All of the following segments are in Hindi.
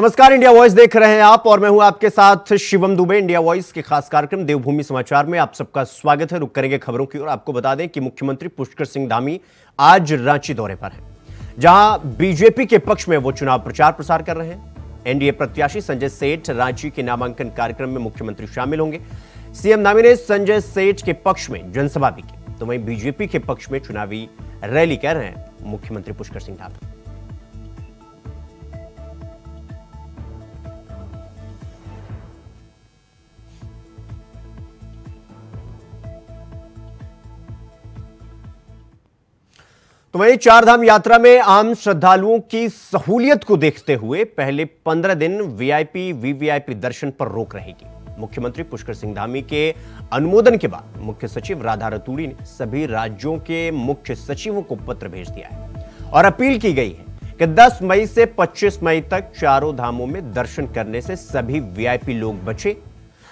नमस्कार, इंडिया वॉइस देख रहे हैं आप और मैं हूं आपके साथ शिवम दुबे। इंडिया वॉइस के खास कार्यक्रम देवभूमि समाचार में आप सबका स्वागत है। रुक करेंगे खबरों की ओर। आपको बता दें कि मुख्यमंत्री पुष्कर सिंह धामी आज रांची दौरे पर हैं, जहां बीजेपी के पक्ष में वो चुनाव प्रचार प्रसार कर रहे हैं। एनडीए प्रत्याशी संजय सेठ रांची के नामांकन कार्यक्रम में मुख्यमंत्री शामिल होंगे। सीएम धामी ने संजय सेठ के पक्ष में जनसभा भी की, तो वहीं बीजेपी के पक्ष में चुनावी रैली कर रहे हैं मुख्यमंत्री पुष्कर सिंह धामी। तो वहीं चारधाम यात्रा में आम श्रद्धालुओं की सहूलियत को देखते हुए पहले 15 दिन वीआईपी वीवीआईपी दर्शन पर रोक रहेगी। मुख्यमंत्री पुष्कर सिंह धामी के अनुमोदन के बाद मुख्य सचिव राधा रतूड़ी ने सभी राज्यों के मुख्य सचिवों को पत्र भेज दिया है और अपील की गई है कि 10 मई से 25 मई तक चारों धामों में दर्शन करने से सभी वीआईपी लोग बचे।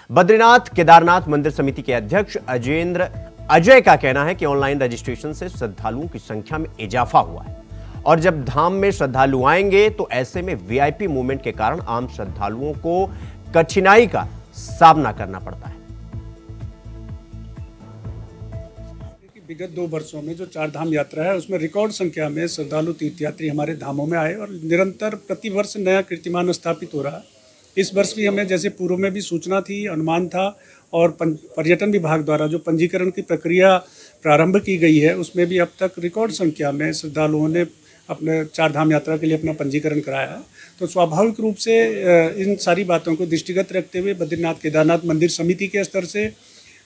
बद्रीनाथ केदारनाथ मंदिर समिति के अध्यक्ष अजय का कहना है कि ऑनलाइन रजिस्ट्रेशन से श्रद्धालुओं की संख्या में इजाफा हुआ है और जब धाम में श्रद्धालु आएंगे तो ऐसे में वीआईपी मूवमेंट के कारण आम श्रद्धालुओं को कठिनाई का सामना करना पड़ता है। विगत 2 वर्षों में जो चारधाम यात्रा है उसमें रिकॉर्ड संख्या में श्रद्धालु तीर्थयात्री हमारे धामों में आए और निरंतर प्रतिवर्ष नया कीर्तिमान स्थापित हो रहा है। इस वर्ष भी हमें जैसे पूर्व में भी सूचना थी, अनुमान था और पर्यटन विभाग द्वारा जो पंजीकरण की प्रक्रिया प्रारंभ की गई है उसमें भी अब तक रिकॉर्ड संख्या में श्रद्धालुओं ने अपने चारधाम यात्रा के लिए अपना पंजीकरण कराया है। तो स्वाभाविक रूप से इन सारी बातों को दृष्टिगत रखते हुए बद्रीनाथ केदारनाथ मंदिर समिति के स्तर से,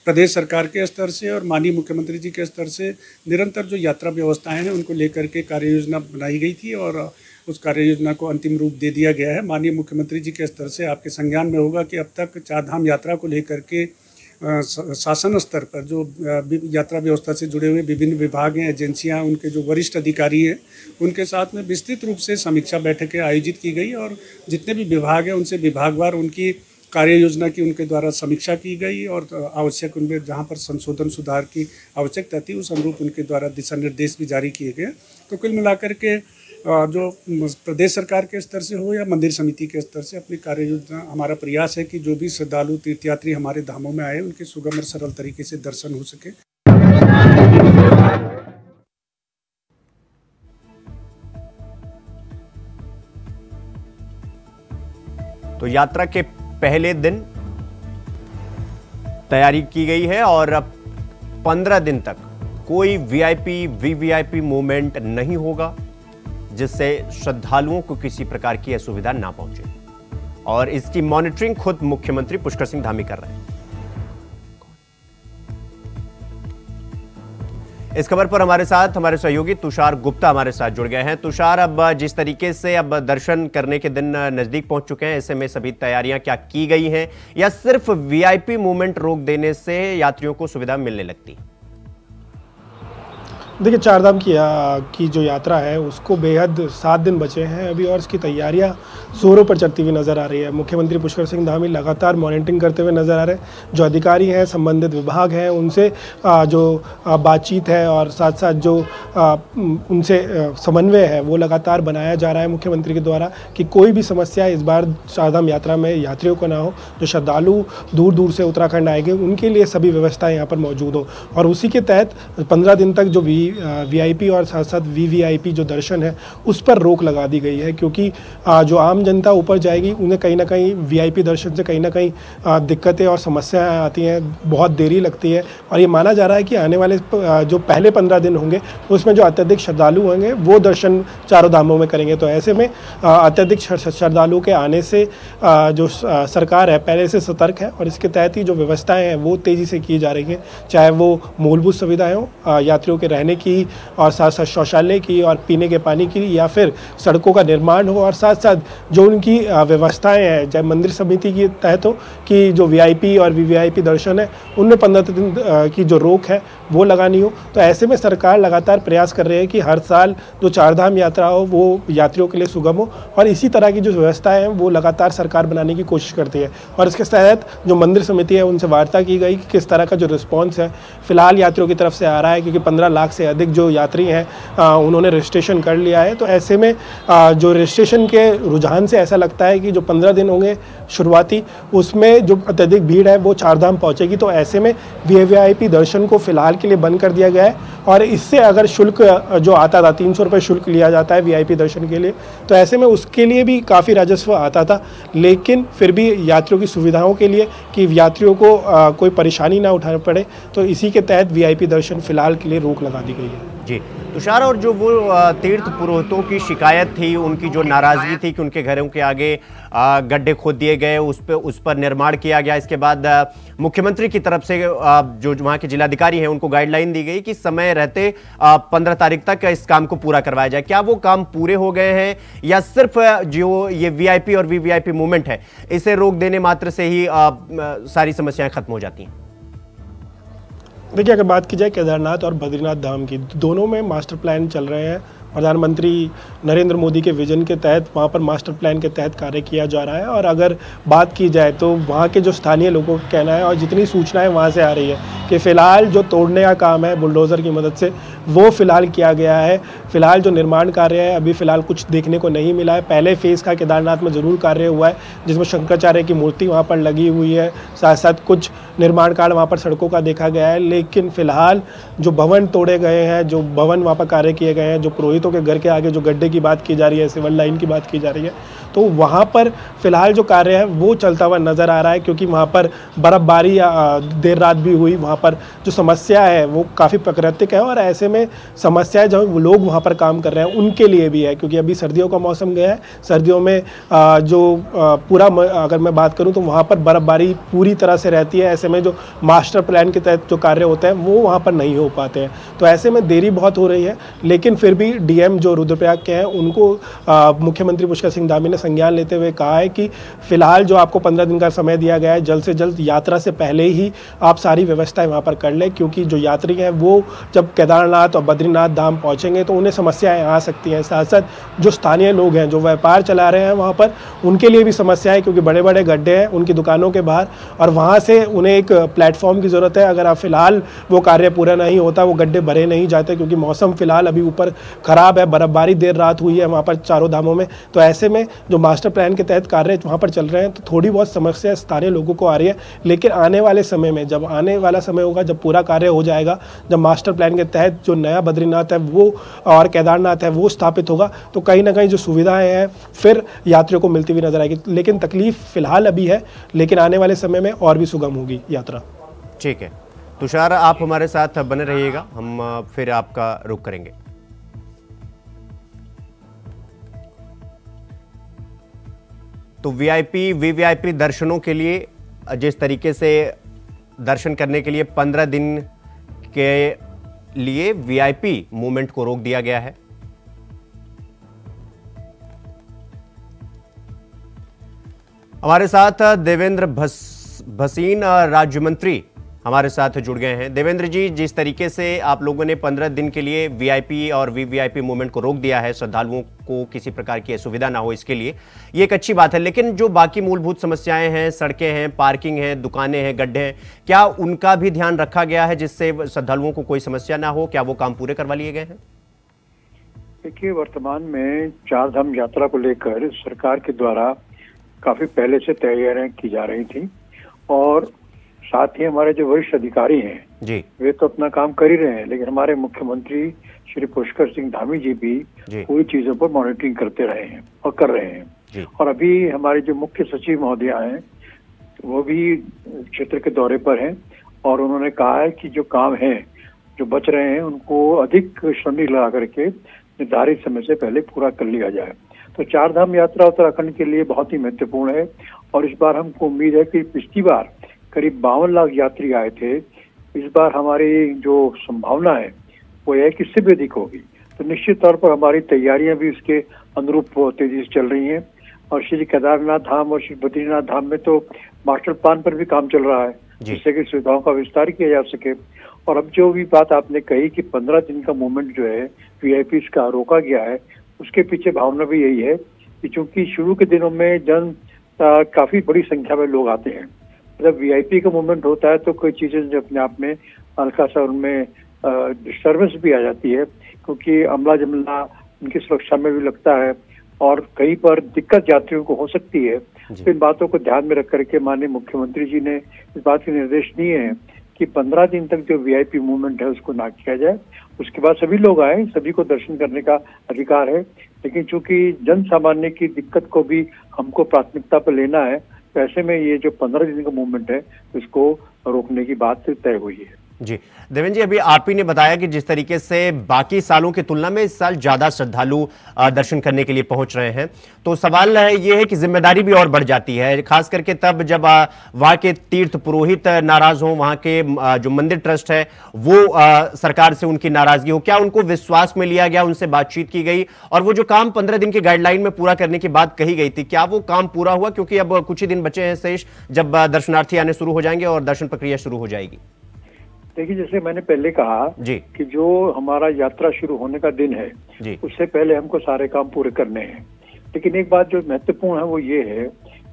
प्रदेश सरकार के स्तर से और माननीय मुख्यमंत्री जी के स्तर से निरंतर जो यात्रा व्यवस्थाएं हैं उनको लेकर के कार्य योजना बनाई गई थी और उस कार्य योजना को अंतिम रूप दे दिया गया है। माननीय मुख्यमंत्री जी के स्तर से आपके संज्ञान में होगा कि अब तक चारधाम यात्रा को लेकर के शासन स्तर पर जो यात्रा व्यवस्था से जुड़े हुए विभिन्न विभाग हैं, एजेंसियां, उनके जो वरिष्ठ अधिकारी हैं, उनके साथ में विस्तृत रूप से समीक्षा बैठकें आयोजित की गई और जितने भी विभाग हैं उनसे विभागवार उनकी कार्य योजना की उनके द्वारा समीक्षा की गई और आवश्यक उनमें जहाँ पर संशोधन सुधार की आवश्यकता थी उस अनुरूप उनके द्वारा दिशा निर्देश भी जारी किए गए। तो कुल मिलाकर के जो प्रदेश सरकार के स्तर से हो या मंदिर समिति के स्तर से अपनी कार्य योजना, हमारा प्रयास है कि जो भी श्रद्धालु तीर्थयात्री हमारे धामों में आए उनके सुगम और सरल तरीके से दर्शन हो सके। तो यात्रा के पहले दिन तैयारी की गई है और अब 15 दिन तक कोई वीआईपी वीवीआईपी मूवमेंट नहीं होगा, जिससे श्रद्धालुओं को किसी प्रकार की असुविधा ना पहुंचे और इसकी मॉनिटरिंग खुद मुख्यमंत्री पुष्कर सिंह धामी कर रहे हैं। इस खबर पर हमारे साथ हमारे सहयोगी तुषार गुप्ता हमारे साथ जुड़ गए हैं। तुषार, अब जिस तरीके से अब दर्शन करने के दिन नजदीक पहुंच चुके हैं, ऐसे में सभी तैयारियां क्या की गई हैं या सिर्फ वीआईपी मूवमेंट रोक देने से यात्रियों को सुविधा मिलने लगती है? देखिए, चारधाम की जो यात्रा है उसको बेहद 7 दिन बचे हैं अभी और इसकी तैयारियां जोरों पर चलती हुई नज़र आ रही है। मुख्यमंत्री पुष्कर सिंह धामी लगातार मॉनिटरिंग करते हुए नज़र आ रहे हैं। जो अधिकारी हैं, संबंधित विभाग हैं, उनसे जो बातचीत है और साथ साथ जो उनसे समन्वय है वो लगातार बनाया जा रहा है मुख्यमंत्री के द्वारा कि कोई भी समस्या इस बार चारधाम यात्रा में यात्रियों को ना हो। जो श्रद्धालु दूर दूर से उत्तराखंड आएंगे उनके लिए सभी व्यवस्थाएँ यहाँ पर मौजूद हो और उसी के तहत 15 दिन तक जो वीआईपी और साथ साथ वीवीआईपी जो दर्शन है उस पर रोक लगा दी गई है, क्योंकि जो आम जनता ऊपर जाएगी उन्हें कहीं ना कहीं वीआईपी दर्शन से कहीं ना कहीं दिक्कतें और समस्याएं आती हैं, बहुत देरी लगती है और ये माना जा रहा है कि आने वाले जो पहले 15 दिन होंगे उसमें जो अत्यधिक श्रद्धालु होंगे वो दर्शन चारों धामों में करेंगे। तो ऐसे में अत्यधिक श्रद्धालुओं के आने से जो सरकार है पहले से सतर्क है और इसके तहत ही जो व्यवस्थाएँ हैं वो तेज़ी से की जा रही हैं, चाहे वो मूलभूत सुविधाएँ हों, यात्रियों के रहने की और साथ साथ शौचालय की और पीने के पानी की या फिर सड़कों का निर्माण हो और साथ साथ जो उनकी व्यवस्थाएं हैं, चाहे मंदिर समिति के तहत हो कि जो वीआईपी और वीवीआईपी दर्शन है उनमें 15 दिन की जो रोक है वो लगानी हो। तो ऐसे में सरकार लगातार प्रयास कर रही है कि हर साल जो चारधाम यात्रा हो वो यात्रियों के लिए सुगम हो, और इसी तरह की जो व्यवस्थाएं हैं वो लगातार सरकार बनाने की कोशिश करती है। और इसके तहत जो मंदिर समिति है उनसे वार्ता की गई कि किस तरह का जो रिस्पॉन्स है फिलहाल यात्रियों की तरफ से आ रहा है, क्योंकि 15 लाख से अधिक जो यात्री हैं उन्होंने रजिस्ट्रेशन कर लिया है। तो ऐसे में जो रजिस्ट्रेशन के रुझान से ऐसा लगता है कि जो 15 दिन होंगे शुरुआती, उसमें जो अत्यधिक भीड़ है वो चारधाम पहुंचेगी। तो ऐसे में वीआईपी दर्शन को फिलहाल के लिए बंद कर दिया गया है, और इससे अगर शुल्क जो आता था 300 रुपये शुल्क लिया जाता है वीआईपी दर्शन के लिए, तो ऐसे में उसके लिए भी काफ़ी राजस्व आता था। लेकिन फिर भी यात्रियों की सुविधाओं के लिए कि यात्रियों को कोई परेशानी ना उठानी पड़े, तो इसी के तहत वीआईपी दर्शन फिलहाल के लिए रोक लगा दी गई है। जी तुषार, और जो वो तीर्थ पुरोहितों की शिकायत थी, उनकी जो नाराजगी थी कि उनके घरों के आगे गड्ढे खोद दिए गए, उस पर निर्माण किया गया, इसके बाद मुख्यमंत्री की तरफ से जो वहाँ के जिलाधिकारी हैं उनको गाइडलाइन दी गई कि समय रहते 15 तारीख तक इस काम को पूरा करवाया जाए। क्या वो काम पूरे हो गए हैं, या सिर्फ जो ये वीआईपी और वीवीआईपी मूवमेंट है इसे रोक देने मात्र से ही सारी समस्याएं खत्म हो जाती हैं? देखिए, अगर बात की जाए केदारनाथ और बद्रीनाथ धाम की, दोनों में मास्टर प्लान चल रहे हैं। प्रधानमंत्री नरेंद्र मोदी के विजन के तहत वहाँ पर मास्टर प्लान के तहत कार्य किया जा रहा है। और अगर बात की जाए तो वहाँ के जो स्थानीय लोगों का कहना है और जितनी सूचनाएं वहाँ से आ रही है कि फ़िलहाल जो तोड़ने का काम है बुलडोज़र की मदद से वो फ़िलहाल किया गया है। फ़िलहाल जो निर्माण कार्य है अभी फ़िलहाल कुछ देखने को नहीं मिला है। पहले फेज़ का केदारनाथ में ज़रूर कार्य हुआ है, जिसमें शंकराचार्य की मूर्ति वहाँ पर लगी हुई है, साथ साथ कुछ निर्माण कार्य वहाँ पर सड़कों का देखा गया है। लेकिन फ़िलहाल जो भवन तोड़े गए हैं, जो भवन वहाँ पर कार्य किए गए हैं, जो पुरोहितों के घर के आगे जो गड्ढे की बात की जा रही है, सिविल लाइन की बात की जा रही है, तो वहाँ पर फ़िलहाल जो कार्य है वो चलता हुआ नज़र आ रहा है। क्योंकि वहाँ पर बर्फ़बारी देर रात भी हुई, वहाँ पर जो समस्या है वो काफ़ी प्राकृतिक है, और ऐसे में समस्याएं जो लोग वहाँ पर काम कर रहे हैं उनके लिए भी है। क्योंकि अभी सर्दियों का मौसम गया है, सर्दियों में पूरा अगर मैं बात करूँ तो वहाँ पर बर्फ़बारी पूरी तरह से रहती है। ऐसे में जो मास्टर प्लान के तहत जो कार्य होते हैं वो वहाँ पर नहीं हो पाते हैं, तो ऐसे में देरी बहुत हो रही है। लेकिन फिर भी डीएम जो रुद्रप्रयाग के हैं उनको मुख्यमंत्री पुष्कर सिंह धामी ने संज्ञान लेते हुए कहा है कि फिलहाल जो आपको 15 दिन का समय दिया गया है, जल्द से जल्द यात्रा से पहले ही आप सारी व्यवस्थाएं वहाँ पर कर लें। क्योंकि जो यात्री हैं वो जब केदारनाथ और बद्रीनाथ धाम पहुँचेंगे तो उन्हें समस्याएं आ सकती हैं। साथ साथ जो स्थानीय लोग हैं जो व्यापार चला रहे हैं वहाँ पर, उनके लिए भी समस्या है, क्योंकि बड़े बड़े गड्ढे हैं उनकी दुकानों के बाहर, और वहाँ से उन्हें एक प्लेटफॉर्म की ज़रूरत है। अगर आप फिलहाल वो कार्य पूरा नहीं होता, वो गड्ढे भरे नहीं जाते, क्योंकि मौसम फिलहाल अभी ऊपर ख़राब है, बर्फ़बारी देर रात हुई है वहाँ पर चारों धामों में। तो ऐसे में जो मास्टर प्लान के तहत कार्य वहाँ पर चल रहे हैं, तो थोड़ी बहुत समस्या स्थानीय लोगों को आ रही है। लेकिन आने वाले समय में, जब आने वाला समय होगा, जब पूरा कार्य हो जाएगा, जब मास्टर प्लान के तहत जो नया बद्रीनाथ है वो और केदारनाथ है वो स्थापित होगा, तो कहीं ना कहीं जो सुविधाएं हैं फिर यात्रियों को मिलती हुई नजर आएगी। लेकिन तकलीफ फिलहाल अभी है, लेकिन आने वाले समय में और भी सुगम होगी यात्रा। ठीक है तुषार, आप हमारे साथ बने रहिएगा, हम फिर आपका रुख करेंगे। तो वीआईपी वीवीआईपी दर्शनों के लिए, जिस तरीके से दर्शन करने के लिए 15 दिन के लिए वीआईपी मूवमेंट को रोक दिया गया है। हमारे साथ देवेंद्र भसीन राज्य मंत्री हमारे साथ जुड़ गए हैं। देवेंद्र जी, जिस तरीके से आप लोगों ने 15 दिन के लिए वीआईपी और वीवीआईपी मूवमेंट को रोक दिया है, श्रद्धालुओं को किसी प्रकार की असुविधा ना हो इसके लिए, ये एक अच्छी बात है। लेकिन जो बाकी मूलभूत समस्याएं हैं, सड़कें हैं, पार्किंग है, दुकानें हैं, गड्ढे हैं, क्या उनका भी ध्यान रखा गया है जिससे श्रद्धालुओं को कोई समस्या ना हो? क्या वो काम पूरे करवा लिए गए हैं? देखिए, वर्तमान में चारधाम यात्रा को लेकर सरकार के द्वारा काफी पहले से तैयारियां की जा रही थी, और साथ ही हमारे जो वरिष्ठ अधिकारी हैं जी, वे तो अपना काम कर ही रहे हैं, लेकिन हमारे मुख्यमंत्री श्री पुष्कर सिंह धामी जी भी पूरी चीजों पर मॉनिटरिंग करते रहे हैं और कर रहे हैं। और अभी हमारे जो मुख्य सचिव महोदय हैं वो भी क्षेत्र के दौरे पर हैं, और उन्होंने कहा है कि जो काम है जो बच रहे हैं उनको अधिक श्रमिक लगा करके निर्धारित समय से पहले पूरा कर लिया जाए। तो चारधाम यात्रा उत्तराखंड के लिए बहुत ही महत्वपूर्ण है, और इस बार हमको उम्मीद है कि पिछली बार करीब 52 लाख यात्री आए थे, इस बार हमारी जो संभावना है वो है कि इससे भी अधिक होगी। तो निश्चित तौर पर हमारी तैयारियां भी इसके अनुरूप तेजी से चल रही हैं, और श्री केदारनाथ धाम और श्री बद्रीनाथ धाम में तो मास्टर प्लान पर भी काम चल रहा है, जिससे कि सुविधाओं का विस्तार किया जा सके। और अब जो भी बात आपने कही कि 15 दिन का मूवमेंट जो है वीआईपी का रोका गया है, उसके पीछे भावना भी यही है कि चूंकि शुरू के दिनों में काफी बड़ी संख्या में लोग आते हैं, जब वीआईपी का मूवमेंट होता है तो कोई चीजें जो अपने आप में हल्का सा उनमें डिस्टर्बेंस भी आ जाती है, क्योंकि अमला जमला उनकी सुरक्षा में भी लगता है और कहीं पर दिक्कत यात्रियों को हो सकती है। तो इन बातों को ध्यान में रख करके माननीय मुख्यमंत्री जी ने इस बात के निर्देश दिए हैं कि 15 दिन तक जो वीआईपी मूवमेंट है उसको ना किया जाए। उसके बाद सभी लोग आए, सभी को दर्शन करने का अधिकार है, लेकिन चूंकि जन सामान्य की दिक्कत को भी हमको प्राथमिकता पर लेना है, तो ऐसे में ये जो 15 दिन का मूवमेंट है उसको रोकने की बात तय हुई है। जी देवेंद्र जी, अभी आप ही ने बताया कि जिस तरीके से बाकी सालों की तुलना में इस साल ज्यादा श्रद्धालु दर्शन करने के लिए पहुंच रहे हैं, तो सवाल ये है कि जिम्मेदारी भी और बढ़ जाती है, खास करके तब जब वहां के तीर्थ पुरोहित नाराज हो, वहां के जो मंदिर ट्रस्ट है वो सरकार से उनकी नाराजगी हो। क्या उनको विश्वास में लिया गया, उनसे बातचीत की गई और वो जो काम 15 दिन की गाइडलाइन में पूरा करने की बात कही गई थी, क्या वो काम पूरा हुआ? क्योंकि अब कुछ ही दिन बचे हैं शेष, जब दर्शनार्थी आने शुरू हो जाएंगे और दर्शन प्रक्रिया शुरू हो जाएगी। देखिए, जैसे मैंने पहले कहा जी कि जो हमारा यात्रा शुरू होने का दिन है जी, उससे पहले हमको सारे काम पूरे करने हैं। लेकिन एक बात जो महत्वपूर्ण है वो ये है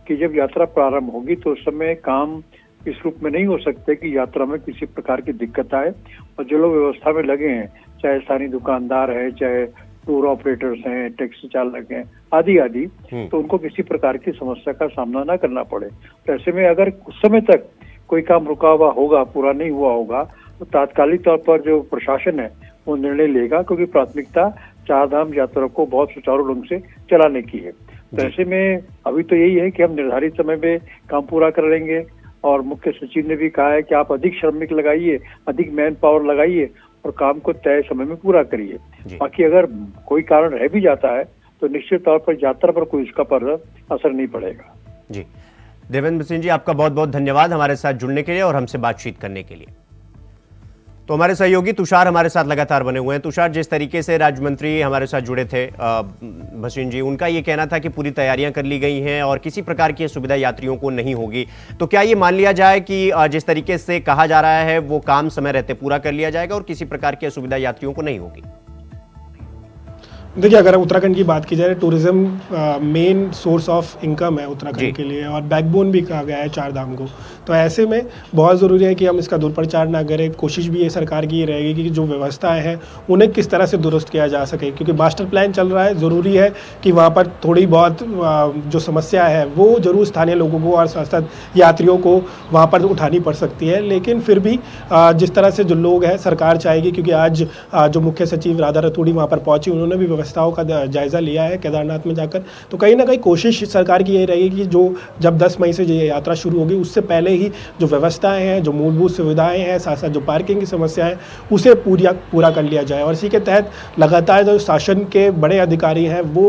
कि जब यात्रा प्रारंभ होगी तो उस समय काम इस रूप में नहीं हो सकते कि यात्रा में किसी प्रकार की दिक्कत आए, और जो लोग व्यवस्था में लगे हैं, चाहे स्थानीय दुकानदार है, चाहे टूर ऑपरेटर्स हैं, टैक्सी चालक हैं, आदि आदि, तो उनको किसी प्रकार की समस्या का सामना ना करना पड़े। तो ऐसे में अगर उस समय तक कोई काम रुका हुआ होगा, पूरा नहीं हुआ होगा, तो तात्कालिक तौर पर जो प्रशासन है वो निर्णय लेगा, क्योंकि प्राथमिकता चारधाम यात्रा को बहुत सुचारू ढंग से चलाने की है। तो ऐसे में अभी तो यही है कि हम निर्धारित समय में काम पूरा कर लेंगे, और मुख्य सचिव ने भी कहा है कि आप अधिक श्रमिक लगाइए, अधिक मैन पावर लगाइए और काम को तय समय में पूरा करिए। बाकी अगर कोई कारण रह भी जाता है तो निश्चित तौर पर यात्रा पर कोई इसका पर असर नहीं पड़ेगा। जी देवेंद्र सिंह जी, आपका बहुत बहुत धन्यवाद हमारे साथ जुड़ने के लिए और हमसे बातचीत करने के लिए। तो हमारे सहयोगी तुषार हमारे साथ लगातार बने हुए हैं। तुषार, जिस तरीके से राज्य मंत्री हमारे साथ जुड़े थे भसीन जी, उनका ये कहना था कि पूरी तैयारियां कर ली गई हैं और किसी प्रकार की सुविधा यात्रियों को नहीं होगी, तो क्या ये मान लिया जाए कि जिस तरीके से कहा जा रहा है वो काम समय रहते पूरा कर लिया जाएगा और किसी प्रकार की असुविधा यात्रियों को नहीं होगी? देखिए, अगर उत्तराखंड की बात की जाए, tourism main source of income है उत्तराखंड के लिए, और बैकबोन भी कहा गया है चारधाम को। तो ऐसे में बहुत ज़रूरी है कि हम इसका दुष्प्रचार ना करें। कोशिश भी ये सरकार की ये रहेगी कि जो व्यवस्थाएं हैं उन्हें किस तरह से दुरुस्त किया जा सके, क्योंकि मास्टर प्लान चल रहा है। ज़रूरी है कि वहाँ पर थोड़ी बहुत जो समस्या है वो जरूर स्थानीय लोगों को और साथ साथ यात्रियों को वहाँ पर उठानी पड़ सकती है, लेकिन फिर भी जिस तरह से जो लोग हैं सरकार चाहेगी, क्योंकि आज जो मुख्य सचिव राधा रतूड़ी वहाँ पर पहुँची, उन्होंने भी व्यवस्थाओं का जायजा लिया है केदारनाथ में जाकर। तो कहीं ना कहीं कोशिश सरकार की यही रहेगी कि जो जब 10 मई से ये यात्रा शुरू होगी उससे पहले ही जो व्यवस्थाएं हैं, जो मूलभूत सुविधाएं हैं, साथ साथ जो पार्किंग की समस्या है उसे पूरा कर लिया जाए। और इसी के तहत लगातार जो शासन के बड़े अधिकारी हैं वो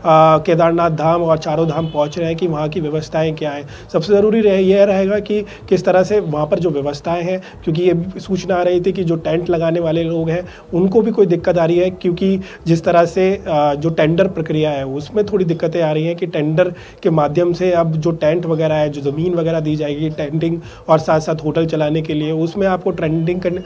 केदारनाथ धाम और चारों धाम पहुंच रहे हैं कि वहाँ की व्यवस्थाएं क्या हैं। सबसे ज़रूरी यह रहेगा कि किस तरह से वहाँ पर जो व्यवस्थाएं हैं, क्योंकि ये सूचना आ रही थी कि जो टेंट लगाने वाले लोग हैं उनको भी कोई दिक्कत आ रही है, क्योंकि जिस तरह से जो टेंडर प्रक्रिया है उसमें थोड़ी दिक्कतें आ रही हैं कि टेंडर के माध्यम से अब जो टेंट वगैरह है, जो ज़मीन वगैरह दी जाएगी टेंटिंग और साथ साथ होटल चलाने के लिए, उसमें आपको ट्रेंडिंग करने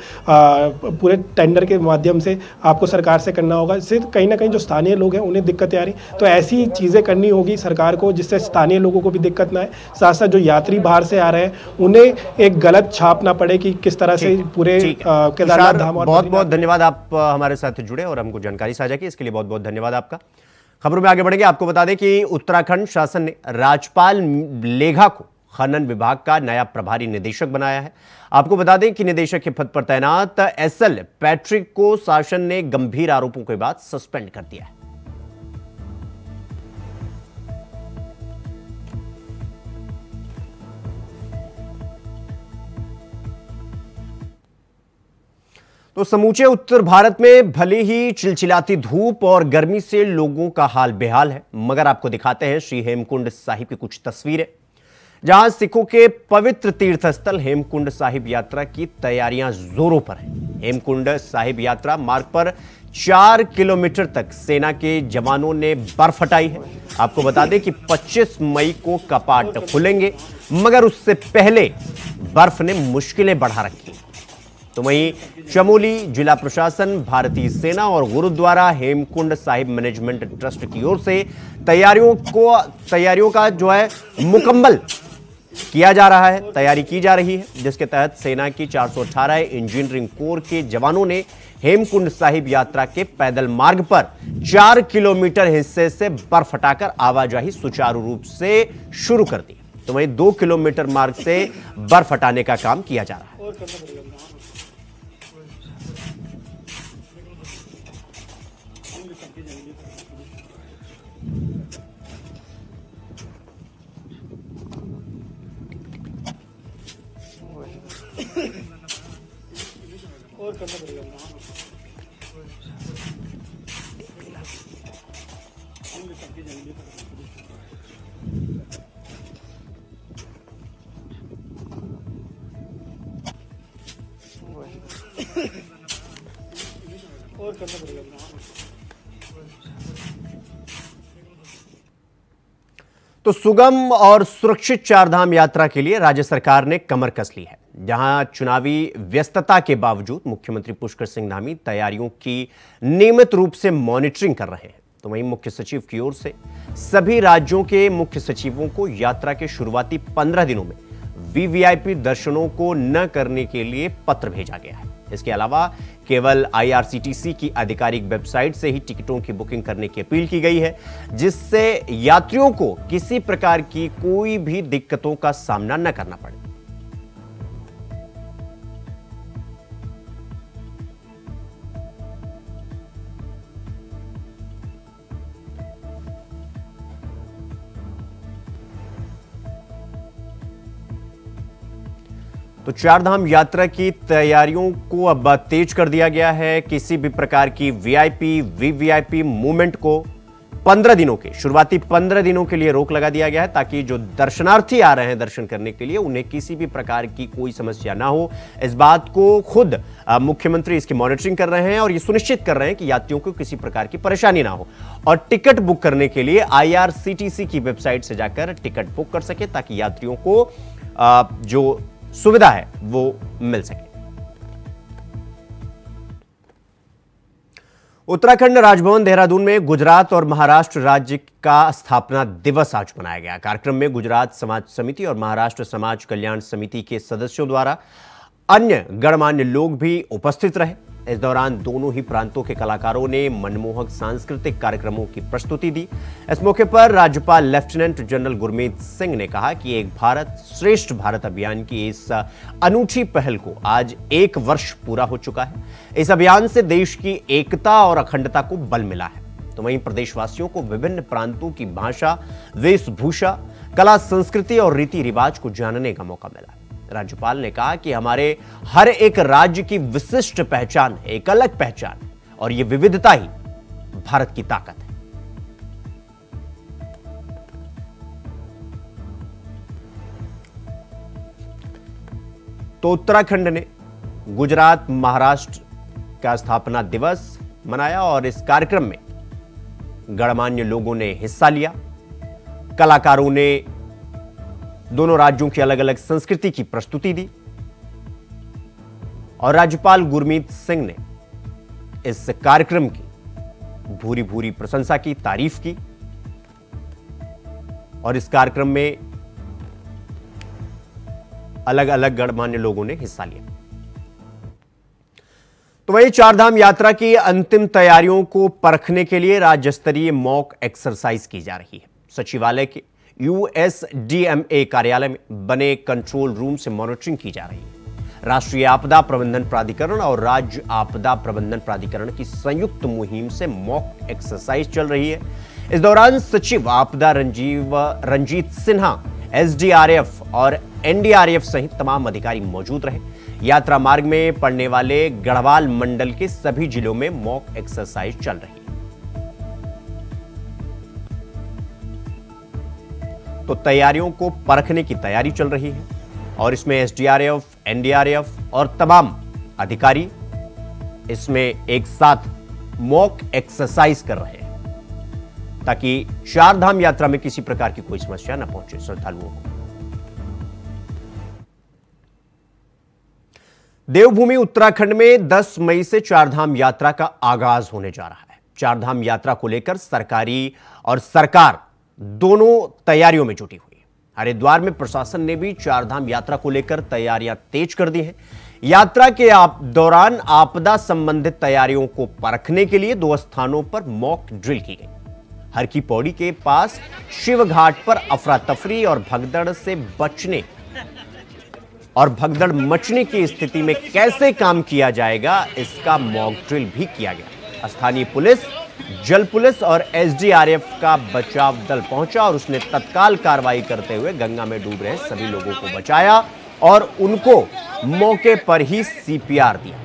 पूरे टेंडर के माध्यम से आपको सरकार से करना होगा। इससे कहीं ना कहीं जो स्थानीय लोग हैं उन्हें दिक्कतें आ रही, तो ऐसी चीज़ें करनी होगी सरकार को जिससे स्थानीय लोगों को भी दिक्कत ना आए, साथ साथ जो यात्री बाहर से आ रहे हैं उन्हें एक गलत छाप ना पड़े कि किस तरह से पूरे केदारनाथ धाम। बहुत बहुत धन्यवाद, आप हमारे साथ जुड़े और हमको जानकारी साझा की, इसके लिए बहुत बहुत धन्यवाद आपका। खबरों में आगे बढ़ेंगे। आपको बता दें कि उत्तराखंड शासन ने राज्यपाल लेघा को खनन विभाग का नया प्रभारी निदेशक बनाया है। आपको बता दें कि निदेशक के पद पर तैनात एसएल पैट्रिक को शासन ने गंभीर आरोपों के बाद सस्पेंड कर दिया है। तो समूचे उत्तर भारत में भले ही चिलचिलाती धूप और गर्मी से लोगों का हाल बेहाल है, मगर आपको दिखाते हैं श्री हेमकुंड साहिब की कुछ तस्वीरें, जहां सिखों के पवित्र तीर्थ स्थल हेमकुंड साहिब यात्रा की तैयारियां जोरों पर है। हेमकुंड साहिब यात्रा मार्ग पर 4 किलोमीटर तक सेना के जवानों ने बर्फ हटाई है। आपको बता दें कि 25 मई को कपाट खुलेंगे, मगर उससे पहले बर्फ ने मुश्किलें बढ़ा रखी हैं। तो वहीं चमोली जिला प्रशासन, भारतीय सेना और गुरुद्वारा हेमकुंड साहिब मैनेजमेंट ट्रस्ट की ओर से तैयारियों का जो है मुकम्मल किया जा रहा है, तैयारी की जा रही है, जिसके तहत सेना की 418 इंजीनियरिंग कोर के जवानों ने हेमकुंड साहिब यात्रा के पैदल मार्ग पर 4 किलोमीटर हिस्से से बर्फ हटाकर आवाजाही सुचारू रूप से शुरू कर दी। तो वहीं 2 किलोमीटर मार्ग से बर्फ हटाने का काम किया जा रहा है। और करना पड़ेगा और करना पड़ेगा। तो सुगम और सुरक्षित चारधाम यात्रा के लिए राज्य सरकार ने कमर कस ली है। जहां चुनावी व्यस्तता के बावजूद मुख्यमंत्री पुष्कर सिंह धामी तैयारियों की नियमित रूप से मॉनिटरिंग कर रहे हैं, तो वहीं मुख्य सचिव की ओर से सभी राज्यों के मुख्य सचिवों को यात्रा के शुरुआती 15 दिनों में वीवीआईपी दर्शनों को न करने के लिए पत्र भेजा गया है। इसके अलावा केवल आईआरसीटीसी की आधिकारिक वेबसाइट से ही टिकटों की बुकिंग करने की अपील की गई है, जिससे यात्रियों को किसी प्रकार की कोई भी दिक्कतों का सामना न करना पड़े। तो चारधाम यात्रा की तैयारियों को अब तेज कर दिया गया है। किसी भी प्रकार की वीआईपी, वीवीआईपी मूवमेंट को 15 दिनों के शुरुआती 15 दिनों के लिए रोक लगा दिया गया है, ताकि जो दर्शनार्थी आ रहे हैं दर्शन करने के लिए उन्हें किसी भी प्रकार की कोई समस्या ना हो। इस बात को खुद मुख्यमंत्री इसकी मॉनिटरिंग कर रहे हैं और ये सुनिश्चित कर रहे हैं कि यात्रियों को किसी प्रकार की परेशानी ना हो। और टिकट बुक करने के लिए आईआरसीटीसी की वेबसाइट से जाकर टिकट बुक कर सके, ताकि यात्रियों को जो सुविधा है वो मिल सके। उत्तराखंड राजभवन देहरादून में गुजरात और महाराष्ट्र राज्य का स्थापना दिवस आज मनाया गया। कार्यक्रम में गुजरात समाज समिति और महाराष्ट्र समाज कल्याण समिति के सदस्यों द्वारा अन्य गणमान्य लोग भी उपस्थित रहे। इस दौरान दोनों ही प्रांतों के कलाकारों ने मनमोहक सांस्कृतिक कार्यक्रमों की प्रस्तुति दी। इस मौके पर राज्यपाल लेफ्टिनेंट जनरल गुरमीत सिंह ने कहा कि एक भारत श्रेष्ठ भारत अभियान की इस अनूठी पहल को आज 1 वर्ष पूरा हो चुका है। इस अभियान से देश की एकता और अखंडता को बल मिला है। तो वहीं प्रदेशवासियों को विभिन्न प्रांतों की भाषा, वेशभूषा, कला, संस्कृति और रीति रिवाज को जानने का मौका मिला। राज्यपाल ने कहा कि हमारे हर एक राज्य की विशिष्ट पहचान है, एक अलग पहचान, और यह विविधता ही भारत की ताकत है। तो उत्तराखंड ने गुजरात महाराष्ट्र का स्थापना दिवस मनाया और इस कार्यक्रम में गणमान्य लोगों ने हिस्सा लिया। कलाकारों ने दोनों राज्यों की अलग अलग संस्कृति की प्रस्तुति दी और राज्यपाल गुरमीत सिंह ने इस कार्यक्रम की भूरी भूरी प्रशंसा की, तारीफ की और इस कार्यक्रम में अलग अलग गणमान्य लोगों ने हिस्सा लिया। तो वहीं चारधाम यात्रा की अंतिम तैयारियों को परखने के लिए राज्य स्तरीय मॉक एक्सरसाइज की जा रही है। सचिवालय के यूएसडीएमए कार्यालय में बने कंट्रोल रूम से मॉनिटरिंग की जा रही है। राष्ट्रीय आपदा प्रबंधन प्राधिकरण और राज्य आपदा प्रबंधन प्राधिकरण की संयुक्त मुहिम से मॉक एक्सरसाइज चल रही है। इस दौरान सचिव आपदा रंजीत सिन्हा, एसडीआरएफ और एनडीआरएफ सहित तमाम अधिकारी मौजूद रहे। यात्रा मार्ग में पड़ने वाले गढ़वाल मंडल के सभी जिलों में मॉक एक्सरसाइज चल रही है। तो तैयारियों को परखने की तैयारी चल रही है और इसमें एसडीआरएफ, एनडीआरएफ और तमाम अधिकारी इसमें एक साथ मॉक एक्सरसाइज कर रहे हैं, ताकि चारधाम यात्रा में किसी प्रकार की कोई समस्या न पहुंचे श्रद्धालुओं को। देवभूमि उत्तराखंड में 10 मई से चारधाम यात्रा का आगाज होने जा रहा है। चारधाम यात्रा को लेकर सरकारी और सरकार दोनों तैयारियों में जुटी हुई है। हरिद्वार में प्रशासन ने भी चारधाम यात्रा को लेकर तैयारियां तेज कर दी हैं। यात्रा के दौरान आपदा संबंधित तैयारियों को परखने के लिए 2 स्थानों पर मॉक ड्रिल की गई। हर की पौड़ी के पास शिव घाट पर अफरा तफरी और भगदड़ मचने की स्थिति में कैसे काम किया जाएगा, इसका मॉक ड्रिल भी किया गया। स्थानीय पुलिस, जल पुलिस और एसडीआरएफ का बचाव दल पहुंचा और उसने तत्काल कार्रवाई करते हुए गंगा में डूब रहे सभी लोगों को बचाया और उनको मौके पर ही सीपीआर दिया।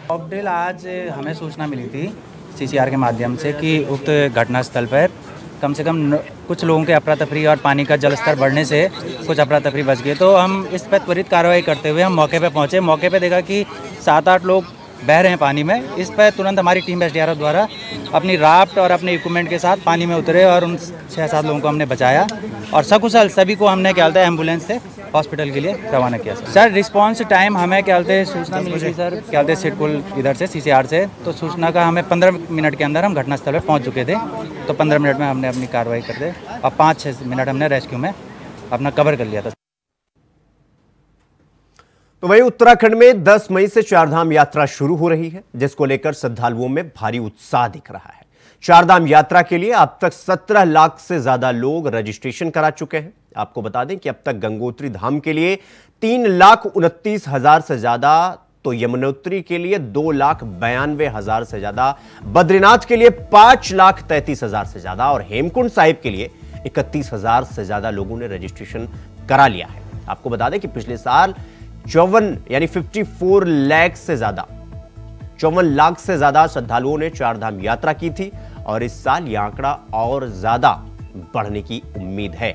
मॉक ड्रिल आज हमें सूचना मिली थी सीसीआर के माध्यम से कि उक्त घटनास्थल पर कम से कम कुछ लोगों के अफरा तफरी और पानी का जलस्तर बढ़ने से कुछ अफरा तफरी बच गए। तो हम इस पर त्वरित कार्रवाई करते हुए हम मौके पर पहुंचे। मौके पर देखा कि 7-8 लोग बह रहे हैं पानी में। इस पर तुरंत हमारी टीम एसडीआरएफ द्वारा अपनी राफ्ट और अपने इक्विपमेंट के साथ पानी में उतरे और उन 6-7 लोगों को हमने बचाया और सकुशल सभी को हमने क्या बोलते हैं एम्बुलेंस से हॉस्पिटल के लिए रवाना किया। सर रिस्पांस टाइम हमें क्या बोलते हैं सूचना मिली थी सर क्या बोलते हैं सिडकुल इधर से सीसीआर से, तो सूचना का हमें 15 मिनट के अंदर हम घटनास्थल पर पहुंच चुके थे। तो 15 मिनट में हमने अपनी कार्रवाई कर दी और 5-6 मिनट हमने रेस्क्यू में अपना कवर कर लिया था। तो वहीं उत्तराखंड में 10 मई से चारधाम यात्रा शुरू हो रही है, जिसको लेकर श्रद्धालुओं में भारी उत्साह दिख रहा है। चारधाम यात्रा के लिए अब तक 17 लाख से ज्यादा लोग रजिस्ट्रेशन करा चुके हैं। आपको बता दें कि अब तक गंगोत्री धाम के लिए 3,29,000 से ज्यादा, तो यमुनोत्री के लिए 2,92,000 से ज्यादा, बद्रीनाथ के लिए 5,33,000 से ज्यादा और हेमकुंड साहिब के लिए 31,000 से ज्यादा लोगों ने रजिस्ट्रेशन करा लिया है। आपको बता दें कि पिछले साल 54 लाख से ज्यादा श्रद्धालुओं ने चारधाम यात्रा की थी और इस साल यह आंकड़ा और ज्यादा बढ़ने की उम्मीद है।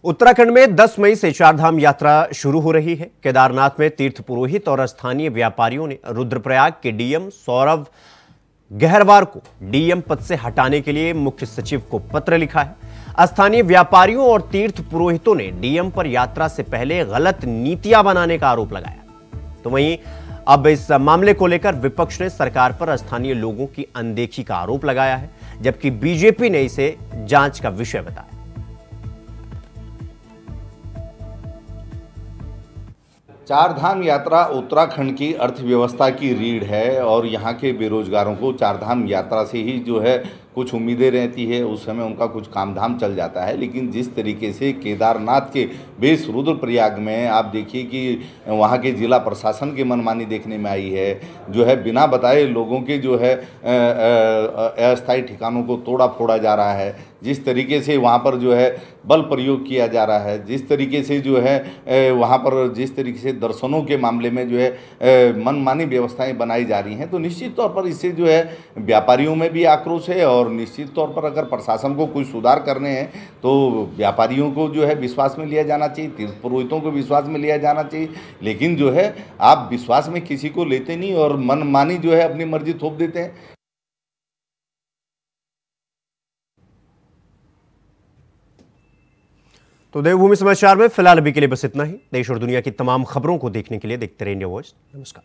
उत्तराखंड में 10 मई से चारधाम यात्रा शुरू हो रही है। केदारनाथ में तीर्थ पुरोहित और स्थानीय व्यापारियों ने रुद्रप्रयाग के डीएम सौरभ गहरवार को डीएम पद से हटाने के लिए मुख्य सचिव को पत्र लिखा है। स्थानीय व्यापारियों और तीर्थ पुरोहितों ने डीएम पर यात्रा से पहले गलत नीतियां बनाने का आरोप लगाया। तो वहीं अब इस मामले को लेकर विपक्ष ने सरकार पर स्थानीय लोगों की अनदेखी का आरोप लगाया है, जबकि बीजेपी ने इसे जांच का विषय बताया। चारधाम यात्रा उत्तराखंड की अर्थव्यवस्था की रीढ़ है और यहाँ के बेरोजगारों को चारधाम यात्रा से ही जो है कुछ उम्मीदें रहती है, उस समय उनका कुछ काम धाम चल जाता है। लेकिन जिस तरीके से केदारनाथ के बेस रुद्रप्रयाग में आप देखिए कि वहाँ के जिला प्रशासन की मनमानी देखने में आई है, जो है बिना बताए लोगों के जो है अस्थायी ठिकानों को तोड़ा फोड़ा जा रहा है, जिस तरीके से वहाँ पर जो है बल प्रयोग किया जा रहा है, जिस तरीके से जो है वहाँ पर जिस तरीके से दर्शनों के मामले में जो है मनमानी व्यवस्थाएं बनाई जा रही हैं, तो निश्चित तौर पर इससे जो है व्यापारियों में भी आक्रोश है और निश्चित तौर पर अगर प्रशासन को कुछ सुधार करने हैं तो व्यापारियों को जो है विश्वास में लिया जाना चाहिए, तीर्थ पुरोहितों को विश्वास में लिया जाना चाहिए। लेकिन जो है आप विश्वास में किसी को लेते नहीं और मनमानी जो है अपनी मर्जी थोप देते हैं। तो देवभूमि समाचार में फिलहाल अभी के लिए बस इतना ही। देश और दुनिया की तमाम खबरों को देखने के लिए देखते रहिए इंडिया वॉइस। नमस्कार।